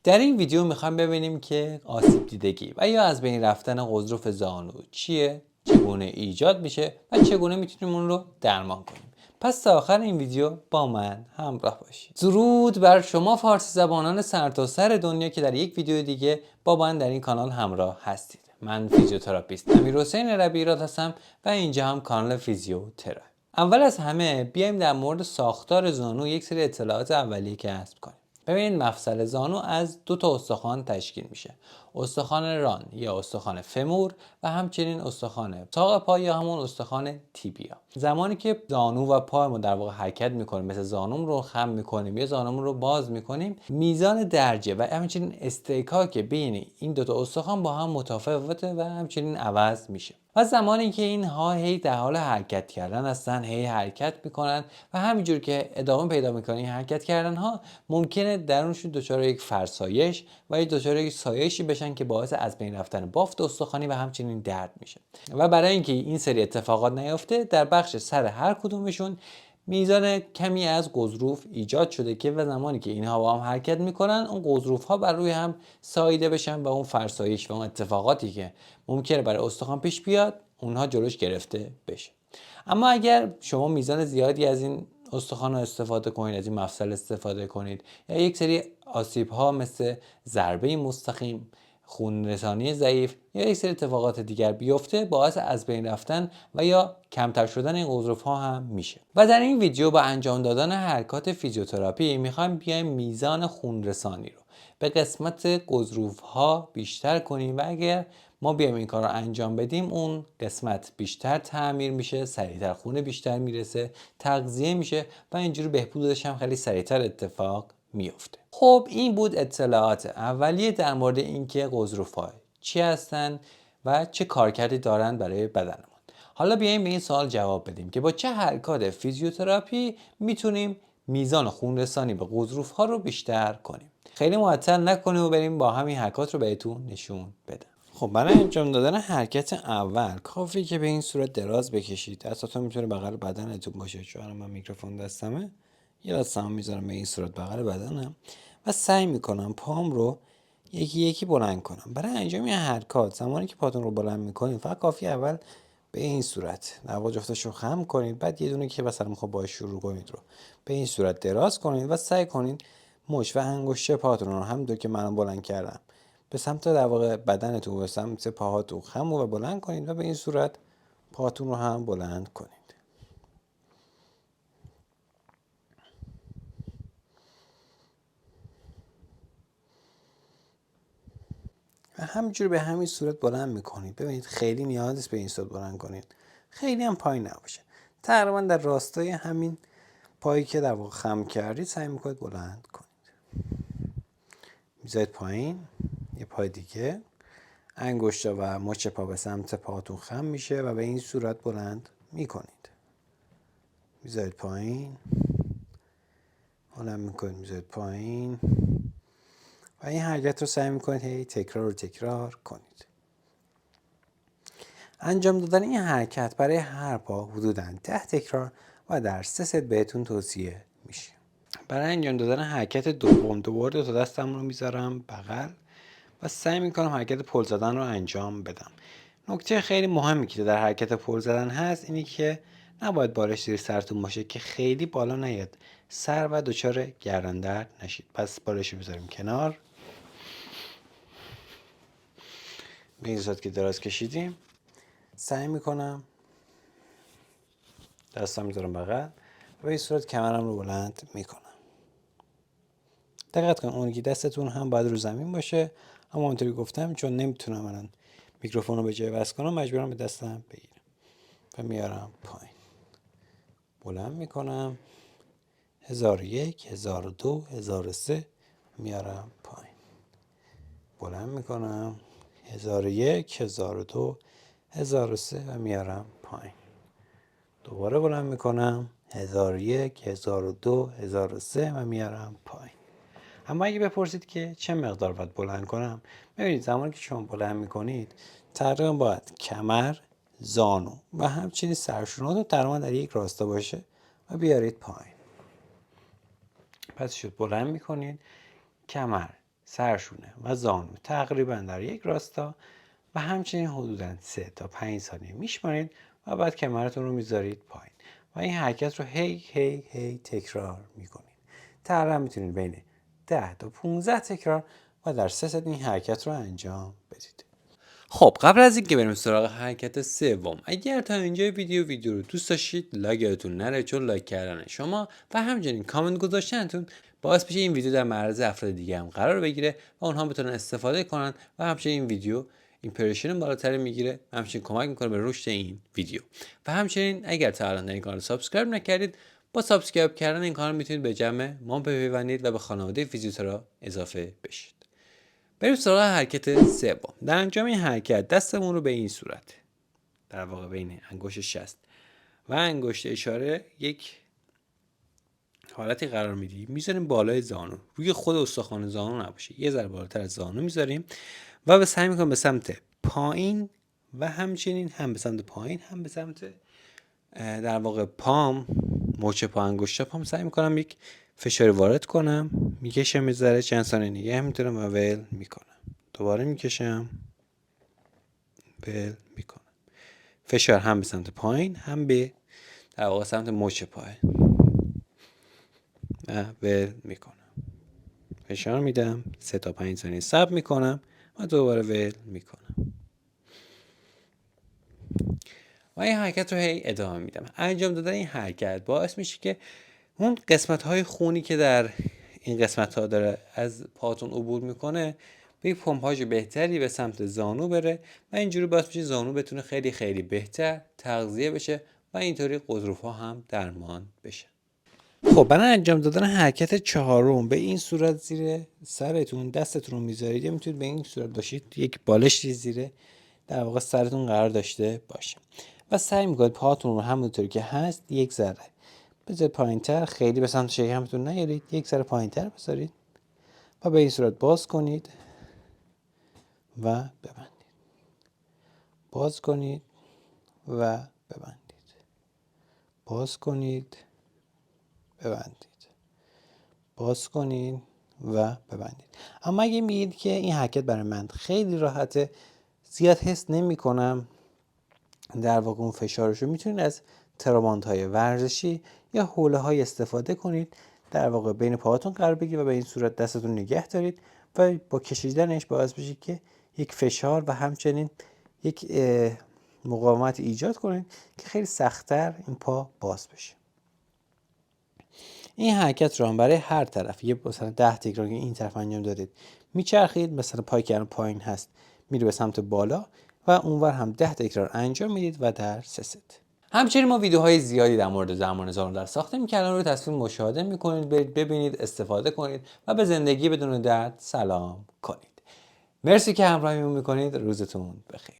در این ویدیو میخوایم ببینیم که آسیب دیدگی و یا از بین رفتن غضروف زانو چیه، چگونه ایجاد میشه و چگونه میتونیم اون رو درمان کنیم. پس تا آخر این ویدیو با من همراه باشید. درود بر شما فارسی زبانان سرتاسر دنیا که در یک ویدیو دیگه با من در این کانال همراه هستید. من فیزیوتراپیست امیرحسین ربیعیراد هستم و اینجا هم کانال فیزیوتراپی. اول از همه بیایم در مورد ساختار زانو یک سری اطلاعات اولیه کسب کنیم. ببینید مفصل زانو از دو تا استخوان تشکیل میشه. استخوان ران یا استخوان فمور و همچنین استخوان ساق پا یا همون استخوان تیبیا. زمانی که زانو و پا ما در واقع حرکت میکنیم، مثل زانوم رو خم میکنیم یا زانوم رو باز میکنیم، میزان درجه و همچنین استحکاک بین این دو تا استخوان با هم متفاوته و همچنین عوض میشه. و زمانی که اینها هی در حال حرکت کردن هستن، هی حرکت میکنن و همینجور که ادامه پیدا میکنن این حرکت کردن ها، ممکنه درونشون دچار یک فرسایش و دچار یک سایشی بشن که باعث از بین رفتن بافت استخوانی و همچنین درد میشه. و برای اینکه این سری اتفاقات نیفته، در بخش سر هر کدومشون میزان کمی از غضروف ایجاد شده که و زمانی که اینها با هم حرکت میکنن، اون غضروف ها بر روی هم ساییده بشن و اون فرسایش و اون اتفاقاتی که ممکنه برای استخوان پیش بیاد اونها جلوش گرفته بشه. اما اگر شما میزان زیادی از این استخوان رو استفاده کنید، از این مفصل استفاده کنید یا یک سری آسیب ها مثل ضربه مستقیم، خون رسانی ضعیف یا یک سری اتفاقات دیگر بیفته، باعث از بین رفتن و یا کمتر شدن این غضروف ها هم میشه. و در این ویدیو با انجام دادن حرکات فیزیوتراپی میخوایم بیایم میزان خون رسانی رو به قسمت غضروف ها بیشتر کنیم و اگر ما بیایم این کار رو انجام بدیم، اون قسمت بیشتر تعمیر میشه، سریعتر خون بیشتر میرسه، تغذیه میشه و اینجوری بهبودش هم خیلی سریعتر اتفاق میفته. خب این بود اطلاعات اولیه در مورد اینکه غضروف‌ها چی هستن و چه کارکردی دارن برای بدنمون. حالا بیایم به این سوال جواب بدیم که با چه حرکات فیزیوتراپی میتونیم میزان خون رسانی به غضروف‌ها رو بیشتر کنیم. خیلی معطل نکنیم و بریم با همین حرکات رو بهتون نشون بدم. خب برای انجام دادن حرکت اول کافی که به این صورت دراز بکشید. دستاتون میتونه بغل بدنتون باشه، چون من میکروفون دستمه، یه دستم میذارم به این صورت بغل بدنم و سعی میکنم پام رو یکی یکی بلند کنم. برای انجام این حرکات زمانی که پاتون رو بلند میکنید فقط کافی اول به این صورت نوا جفتش رو خم کنید، بعد یه دونه که مثلا میخواد باهاش شروع کنید رو به این صورت دراز کنید و سعی کنید مچ و انگشت پاتون رو همونطور که من بلند کردم به سمت در واقع بدنتون، به سمت پاهاتون خم و بلند کنید و به این صورت پاتون رو هم بلند کنید. و همینجور به همین صورت بلند میکنید. ببینید خیلی نیاز نیست به این صورت بلند کنید، خیلی هم پایین نباشه، تقریبا در راستای همین پایی که در واقع خم کردید سعی میکنید بلند کنید. میذارید پایین، یه پای دیگه، انگشتا و مچ پا به سمت پاتون خم میشه و به این صورت بلند میکنید. میذارید پایین، بلند میکنید، میذارید پایین و این حرکت رو سعی میکنید هی تکرار کنید. انجام دادن این حرکت برای هر پا حدوداً 10 تکرار و در 3 ست بهتون توصیه میشه. برای انجام دادن حرکت دوم دوباره 2 تا دستم رو میذارم بغل و سعی میکنم حرکت پل زدن رو انجام بدم. نکته خیلی مهمی که در حرکت پل زدن هست اینی که نباید بالش زیر سرتون باشه که خیلی بالا نیاد سر و دچار گردن درد نشید. پس بالش رو بذاریم کنار. به این صورت که دراز کشیدیم سعی میکنم دستم میذارم بغل و به این صورت کمرم رو بلند میکنم. دقت کنید اون که دستتون هم باید رو زمین باشه، اما اونطوری گفتم چون نمیتونم الان میکروفون رو به جای وصل کنم مجبورم به دستم بگیرم و میارم پایین، بلند میکنم 1001 1002 1003 میارم پایین، بلند میکنم 1001 1002 1003 و میارم پایین، دوباره بلند میکنم 1001 1002 1003 و میارم پایین. اما اگه بپرسید که چه مقدار باید بلند کنم، ببینید زمانی که شما بلند میکنید تقریبا باید کمر، زانو و همچنین سرشوناتون تقریبا در یک راستا باشه و بیارید پایین. پس شد بلند میکنید، کمر، سرشونه و زانو تقریبا در یک راستا و همچنین حدوداً 3 تا 5 ثانیه میشمارید و بعد کمرتون رو میذارید پایین و این حرکت رو هی تکرار میکنید. تقریبا میتونید بین 10 تا 15 تکرار و در 3 ست این حرکت رو انجام بدید. خب قبل از اینکه بریم سراغ حرکت سوم، اگر تا اینجای ویدیو رو دوست داشتید لایک یادتون نره، چون لایک کردن شما و همچنین کامنت گذاشتنتون باعث میشه این ویدیو در معرض افراد دیگه هم قرار بگیره و اونها بتونن استفاده کنن و همچنین این ویدیو ایمپرشن بالاتری میگیره و همچنین کمک میکنه به رشد این ویدیو. و همچنین اگر تا الان این کانال سابسکرایب نکردید، با سابسکرایب کردن این کانال میتونید به جمع ما بپیوندید و به خانواده فیزیوترا اضافه بشید. بریم سراغ حرکت سوم. در انجام این حرکت دستمون رو به این صورت، در واقع بین انگشت شست و انگشت اشاره یک حالتی قرار میدیم، میذاریم بالای زانو، روی خود استخوان زانو نباشه، یه ذره بالاتر از زانو میذاریم و به سعی میکنیم به سمت پایین و همچنین هم به سمت پایین هم به سمت در واقع پام، مچ پا، انگشت پام سعی میکنم یک فشاری وارد کنم، میکشم یه ذره، چند ثانیه نگه می‌دارم و ول میکنم، دوباره میکشم، ول میکنم. فشار هم به سمت پایین هم به در واقع سمت مچ پای و ول میکنم. فشار میدم، 3 تا 5 ثانیه صبر میکنم و دوباره ول میکنم و این حرکت رو هی ادامه میدم. انجام دادن این حرکت باعث میشه که اون قسمت های خونی که در این قسمت ها داره از پاتون عبور میکنه به یک پمپاژ بهتری به سمت زانو بره و اینجوری باعث میشه زانو بتونه خیلی بهتر تغذیه بشه و اینطوری غضروف ها هم درمان بشه. خب برای انجام دادن حرکت چهارم به این صورت زیر سرتون دستتون رو میذارید، یا میتونید به این صورت باشید یک بالشی زیر در واقع سرتون قرار داشته باشه و سعی میکنید پاهاتون رو همونطوری که هست یک ذره بذارید پایینتر، خیلی به سمت شکمتون نیارید، یک ذره پایینتر بذارید و به این صورت باز کنید و ببندید، باز کنید و ببندید، باز کنید، ببندید، باز کنید و ببندید. اما اگه میگید که این حرکت برای من خیلی راحته، زیاد حس نمی کنم در واقع اون فشارشو، میتونید از تراماند های ورزشی یا حوله های استفاده کنید، در واقع بین پاهاتون قرار بگیرید و به این صورت دستتون نگه دارید و با کشیدنش باعث بشه که یک فشار و همچنین یک مقاومت ایجاد کنید که خیلی سخت‌تر این پا باز بشه. این حرکت رو هم برای هر طرف یه مثلا 10 تکرار که این طرف انجام دادید میچرخید، مثلا پای که پایین هست میره به سمت بالا و اونور هم 10 تکرار انجام میدید و در 3 ست. همچنین ما ویدیوهای زیادی در مورد درمان زانو در ساخته می‌کنیم، رو تصویر مشاهده میکنید، برید ببینید، استفاده کنید و به زندگی بدون درد سلام کنید. مرسی که همراهیمون میکنید. روزتون بخیر.